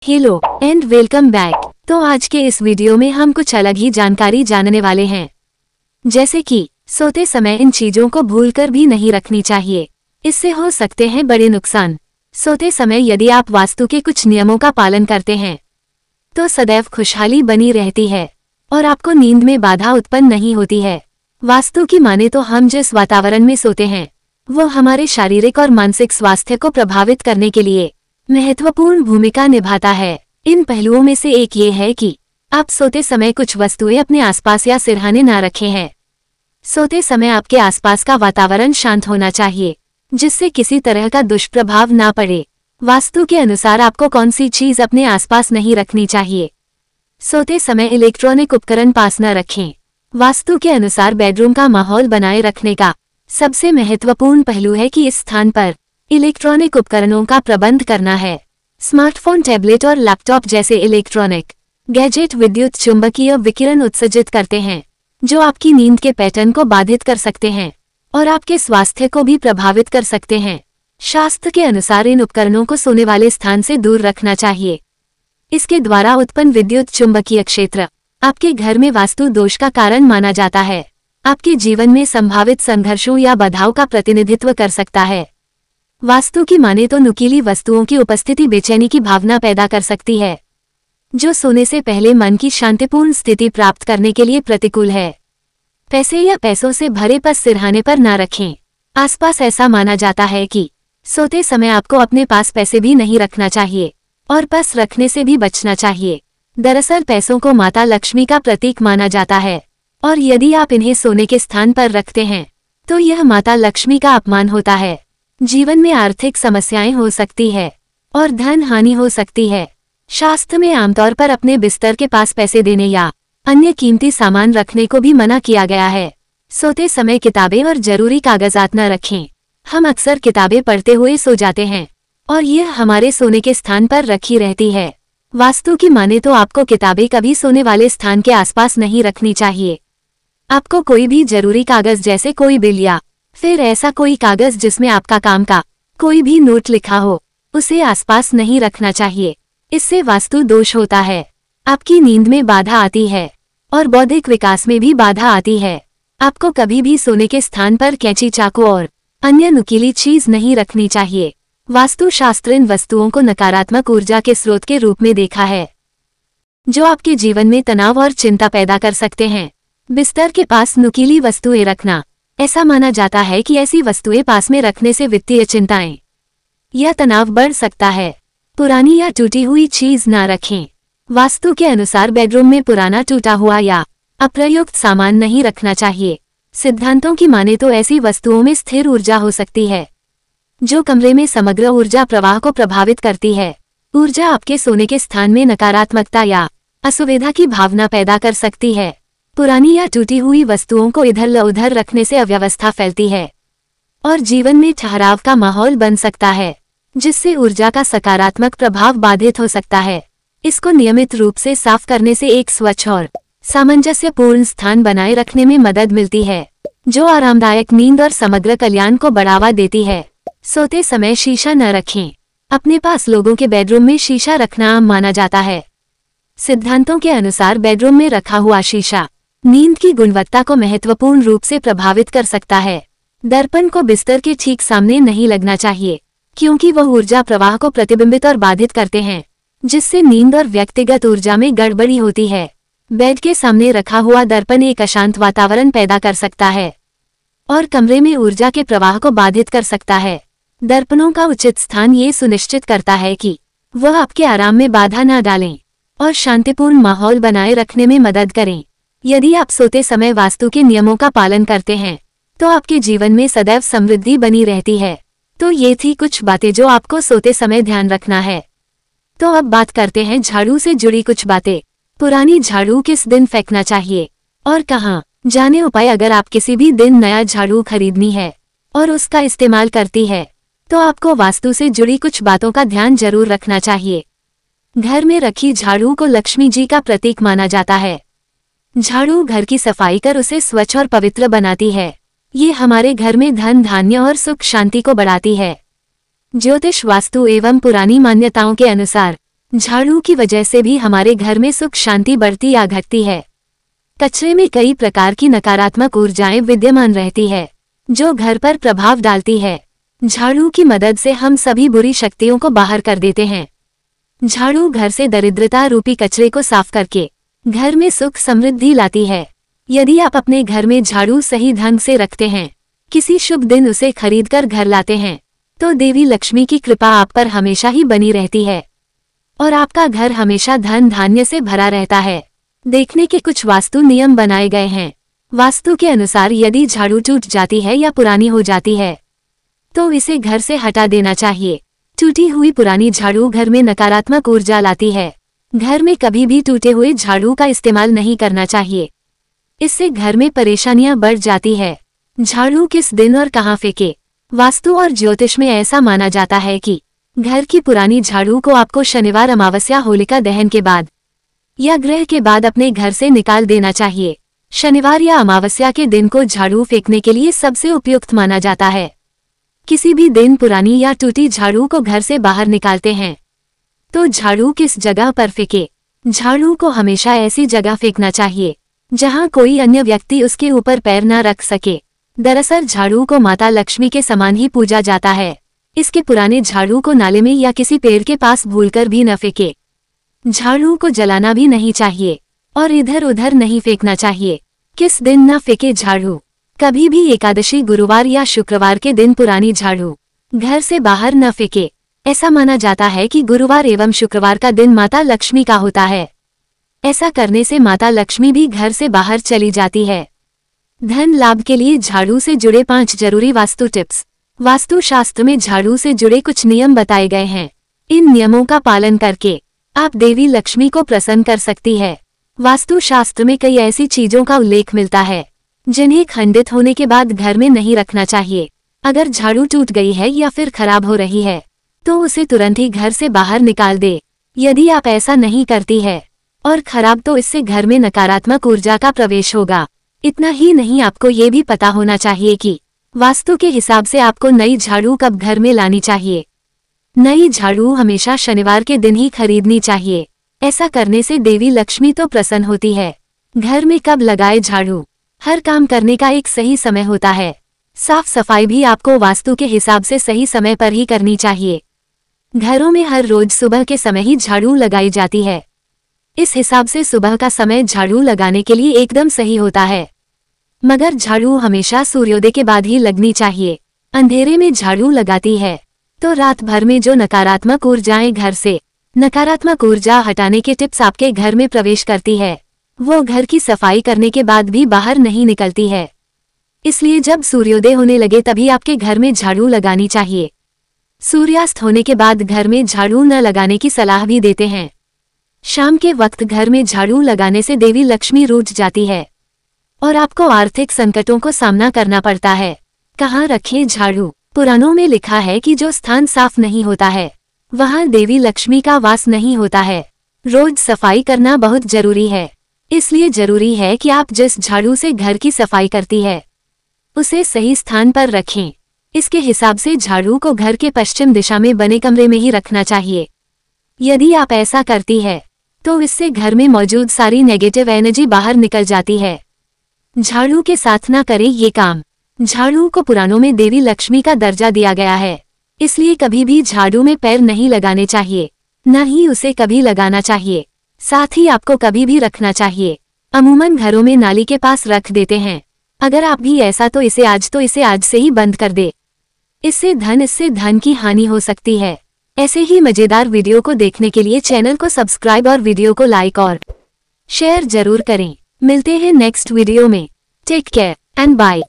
Hello and welcome back. तो आज के इस वीडियो में हम कुछ अलग ही जानकारी जानने वाले हैं, जैसे कि सोते समय इन चीजों को भूलकर भी नहीं रखनी चाहिए, इससे हो सकते हैं बड़े नुकसान। सोते समय यदि आप वास्तु के कुछ नियमों का पालन करते हैं तो सदैव खुशहाली बनी रहती है और आपको नींद में बाधा उत्पन्न नहीं होती है। वास्तु की माने तो हम जिस वातावरण में सोते हैं वो हमारे शारीरिक और मानसिक स्वास्थ्य को प्रभावित करने के लिए महत्वपूर्ण भूमिका निभाता है। इन पहलुओं में से एक ये है कि आप सोते समय कुछ वस्तुएं अपने आसपास या सिरहाने ना रखें हैं। सोते समय आपके आसपास का वातावरण शांत होना चाहिए, जिससे किसी तरह का दुष्प्रभाव ना पड़े। वास्तु के अनुसार आपको कौन सी चीज अपने आसपास नहीं रखनी चाहिए। सोते समय इलेक्ट्रॉनिक उपकरण पास न रखें। वास्तु के अनुसार बेडरूम का माहौल बनाए रखने का सबसे महत्वपूर्ण पहलू है कि इस स्थान पर इलेक्ट्रॉनिक उपकरणों का प्रबंध करना है। स्मार्टफोन, टैबलेट और लैपटॉप जैसे इलेक्ट्रॉनिक गैजेट विद्युत चुंबकीय विकिरण उत्सर्जित करते हैं, जो आपकी नींद के पैटर्न को बाधित कर सकते हैं और आपके स्वास्थ्य को भी प्रभावित कर सकते हैं। शास्त्र के अनुसार इन उपकरणों को सोने वाले स्थान से दूर रखना चाहिए। इसके द्वारा उत्पन्न विद्युत चुंबकीय क्षेत्र आपके घर में वास्तु दोष का कारण माना जाता है, आपके जीवन में संभावित संघर्षों या बाधाओं का प्रतिनिधित्व कर सकता है। वास्तु की माने तो नुकीली वस्तुओं की उपस्थिति बेचैनी की भावना पैदा कर सकती है, जो सोने से पहले मन की शांतिपूर्ण स्थिति प्राप्त करने के लिए प्रतिकूल है। पैसे या पैसों से भरे पर्स सिरहाने पर ना रखें। आसपास ऐसा माना जाता है कि सोते समय आपको अपने पास पैसे भी नहीं रखना चाहिए और पर्स रखने से भी बचना चाहिए। दरअसल पैसों को माता लक्ष्मी का प्रतीक माना जाता है और यदि आप इन्हें सोने के स्थान पर रखते हैं तो यह माता लक्ष्मी का अपमान होता है। जीवन में आर्थिक समस्याएं हो सकती है और धन हानि हो सकती है। शास्त्र में आमतौर पर अपने बिस्तर के पास पैसे देने या अन्य कीमती सामान रखने को भी मना किया गया है। सोते समय किताबें और जरूरी कागजात न रखें। हम अक्सर किताबें पढ़ते हुए सो जाते हैं और यह हमारे सोने के स्थान पर रखी रहती है। वास्तु की माने तो आपको किताबें कभी सोने वाले स्थान के आसपास नहीं रखनी चाहिए। आपको कोई भी जरूरी कागज जैसे कोई बिल या फिर ऐसा कोई कागज जिसमें आपका काम का कोई भी नोट लिखा हो, उसे आसपास नहीं रखना चाहिए। इससे वास्तु दोष होता है, आपकी नींद में बाधा आती है और बौद्धिक विकास में भी बाधा आती है। आपको कभी भी सोने के स्थान पर कैंची, चाकू और अन्य नुकीली चीज नहीं रखनी चाहिए। वास्तु शास्त्र इन वस्तुओं को नकारात्मक ऊर्जा के स्रोत के रूप में देखा है, जो आपके जीवन में तनाव और चिंता पैदा कर सकते हैं। बिस्तर के पास नुकीली वस्तुएं रखना, ऐसा माना जाता है कि ऐसी वस्तुएं पास में रखने से वित्तीय चिंताएं या तनाव बढ़ सकता है। पुरानी या टूटी हुई चीज ना रखें। वास्तु के अनुसार बेडरूम में पुराना, टूटा हुआ या अप्रयुक्त सामान नहीं रखना चाहिए। सिद्धांतों की माने तो ऐसी वस्तुओं में स्थिर ऊर्जा हो सकती है, जो कमरे में समग्र ऊर्जा प्रवाह को प्रभावित करती है। ऊर्जा आपके सोने के स्थान में नकारात्मकता या असुविधा की भावना पैदा कर सकती है। पुरानी या टूटी हुई वस्तुओं को इधर उधर रखने से अव्यवस्था फैलती है और जीवन में ठहराव का माहौल बन सकता है, जिससे ऊर्जा का सकारात्मक प्रभाव बाधित हो सकता है। इसको नियमित रूप से साफ करने से एक स्वच्छ और सामंजस्यपूर्ण स्थान बनाए रखने में मदद मिलती है, जो आरामदायक नींद और समग्र कल्याण को बढ़ावा देती है। सोते समय शीशा न रखें। अपने पास लोगों के बेडरूम में शीशा रखना आम माना जाता है। सिद्धांतों के अनुसार बेडरूम में रखा हुआ शीशा नींद की गुणवत्ता को महत्वपूर्ण रूप से प्रभावित कर सकता है। दर्पण को बिस्तर के ठीक सामने नहीं लगना चाहिए, क्योंकि वह ऊर्जा प्रवाह को प्रतिबिंबित और बाधित करते हैं, जिससे नींद और व्यक्तिगत ऊर्जा में गड़बड़ी होती है। बेड के सामने रखा हुआ दर्पण एक अशांत वातावरण पैदा कर सकता है और कमरे में ऊर्जा के प्रवाह को बाधित कर सकता है। दर्पणों का उचित स्थान ये सुनिश्चित करता है कि वह आपके आराम में बाधा न डालें और शांतिपूर्ण माहौल बनाए रखने में मदद करें। यदि आप सोते समय वास्तु के नियमों का पालन करते हैं तो आपके जीवन में सदैव समृद्धि बनी रहती है। तो ये थी कुछ बातें जो आपको सोते समय ध्यान रखना है। तो अब बात करते हैं झाड़ू से जुड़ी कुछ बातें। पुरानी झाड़ू किस दिन फेंकना चाहिए और कहाँ, जाने उपाय। अगर आप किसी भी दिन नया झाड़ू खरीदनी है और उसका इस्तेमाल करती है तो आपको वास्तु से जुड़ी कुछ बातों का ध्यान जरूर रखना चाहिए। घर में रखी झाड़ू को लक्ष्मी जी का प्रतीक माना जाता है। झाड़ू घर की सफाई कर उसे स्वच्छ और पवित्र बनाती है। ये हमारे घर में धन, धान्य और सुख शांति को बढ़ाती है। ज्योतिष, वास्तु एवं पुरानी मान्यताओं के अनुसार झाड़ू की वजह से भी हमारे घर में सुख शांति बढ़ती या घटती है। कचरे में कई प्रकार की नकारात्मक ऊर्जाएं विद्यमान रहती है जो घर पर प्रभाव डालती है। झाड़ू की मदद से हम सभी बुरी शक्तियों को बाहर कर देते हैं। झाड़ू घर से दरिद्रता रूपी कचरे को साफ करके घर में सुख समृद्धि लाती है। यदि आप अपने घर में झाड़ू सही ढंग से रखते हैं, किसी शुभ दिन उसे खरीदकर घर लाते हैं, तो देवी लक्ष्मी की कृपा आप पर हमेशा ही बनी रहती है और आपका घर हमेशा धन धान्य से भरा रहता है। देखने के कुछ वास्तु नियम बनाए गए हैं। वास्तु के अनुसार यदि झाड़ू टूट जाती है या पुरानी हो जाती है तो इसे घर से हटा देना चाहिए। टूटी हुई पुरानी झाड़ू घर में नकारात्मक ऊर्जा लाती है। घर में कभी भी टूटे हुए झाड़ू का इस्तेमाल नहीं करना चाहिए, इससे घर में परेशानियां बढ़ जाती है। झाड़ू किस दिन और कहाँ फेंके? वास्तु और ज्योतिष में ऐसा माना जाता है कि घर की पुरानी झाड़ू को आपको शनिवार अमावस्या होलिका दहन के बाद या ग्रह के बाद अपने घर से निकाल देना चाहिए। शनिवार या अमावस्या के दिन को झाड़ू फेंकने के लिए सबसे उपयुक्त माना जाता है। किसी भी दिन पुरानी या टूटी झाड़ू को घर से बाहर निकालते हैं तो झाड़ू किस जगह पर फेंके? झाड़ू को हमेशा ऐसी जगह फेंकना चाहिए जहां कोई अन्य व्यक्ति उसके ऊपर पैर न रख सके। दरअसल झाड़ू को माता लक्ष्मी के समान ही पूजा जाता है। इसके पुराने झाड़ू को नाले में या किसी पेड़ के पास भूलकर भी न फेंके। झाड़ू को जलाना भी नहीं चाहिए और इधर उधर नहीं फेंकना चाहिए। किस दिन न फेंके झाड़ू? कभी भी एकादशी, गुरुवार या शुक्रवार के दिन पुरानी झाड़ू घर से बाहर न फेंके। ऐसा माना जाता है कि गुरुवार एवं शुक्रवार का दिन माता लक्ष्मी का होता है। ऐसा करने से माता लक्ष्मी भी घर से बाहर चली जाती है। धन लाभ के लिए झाड़ू से जुड़े 5 जरूरी वास्तु टिप्स। वास्तु शास्त्र में झाड़ू से जुड़े कुछ नियम बताए गए हैं। इन नियमों का पालन करके आप देवी लक्ष्मी को प्रसन्न कर सकती है। वास्तु शास्त्र में कई ऐसी चीजों का उल्लेख मिलता है जिन्हें खंडित होने के बाद घर में नहीं रखना चाहिए। अगर झाड़ू टूट गई है या फिर खराब हो रही है तो उसे तुरंत ही घर से बाहर निकाल दे। यदि आप ऐसा नहीं करती है और खराब, तो इससे घर में नकारात्मक ऊर्जा का प्रवेश होगा। इतना ही नहीं, आपको ये भी पता होना चाहिए कि वास्तु के हिसाब से आपको नई झाड़ू कब घर में लानी चाहिए। नई झाड़ू हमेशा शनिवार के दिन ही खरीदनी चाहिए। ऐसा करने से देवी लक्ष्मी तो प्रसन्न होती है। घर में कब लगाए झाड़ू? हर काम करने का एक सही समय होता है। साफ सफाई भी आपको वास्तु के हिसाब से सही समय पर ही करनी चाहिए। घरों में हर रोज सुबह के समय ही झाड़ू लगाई जाती है। इस हिसाब से सुबह का समय झाड़ू लगाने के लिए एकदम सही होता है। मगर झाड़ू हमेशा सूर्योदय के बाद ही लगनी चाहिए। अंधेरे में झाड़ू लगाती है तो रात भर में जो नकारात्मक ऊर्जाएं घर से नकारात्मक ऊर्जा हटाने के टिप्स आपके घर में प्रवेश करती है, वो घर की सफाई करने के बाद भी बाहर नहीं निकलती है। इसलिए जब सूर्योदय होने लगे तभी आपके घर में झाड़ू लगानी चाहिए। सूर्यास्त होने के बाद घर में झाड़ू न लगाने की सलाह भी देते हैं। शाम के वक्त घर में झाड़ू लगाने से देवी लक्ष्मी रूठ जाती है और आपको आर्थिक संकटों को सामना करना पड़ता है। कहाँ रखें झाड़ू? पुराणों में लिखा है कि जो स्थान साफ नहीं होता है वहां देवी लक्ष्मी का वास नहीं होता है। रोज सफाई करना बहुत जरूरी है। इसलिए जरूरी है कि आप जिस झाड़ू से घर की सफाई करती है उसे सही स्थान पर रखें। इसके हिसाब से झाड़ू को घर के पश्चिम दिशा में बने कमरे में ही रखना चाहिए। यदि आप ऐसा करती है तो इससे घर में मौजूद सारी नेगेटिव एनर्जी बाहर निकल जाती है। झाड़ू के साथ ना करें ये काम। झाड़ू को पुराणों में देवी लक्ष्मी का दर्जा दिया गया है, इसलिए कभी भी झाड़ू में पैर नहीं लगाने चाहिए, न ही उसे कभी लगाना चाहिए। साथ ही आपको कभी भी रखना चाहिए। अमूमन घरों में नाली के पास रख देते हैं। अगर आप भी ऐसा तो इसे आज से ही बंद कर दे। इससे धन की हानि हो सकती है। ऐसे ही मजेदार वीडियो को देखने के लिए चैनल को सब्सक्राइब और वीडियो को लाइक और शेयर जरूर करें। मिलते हैं नेक्स्ट वीडियो में। Take care and bye.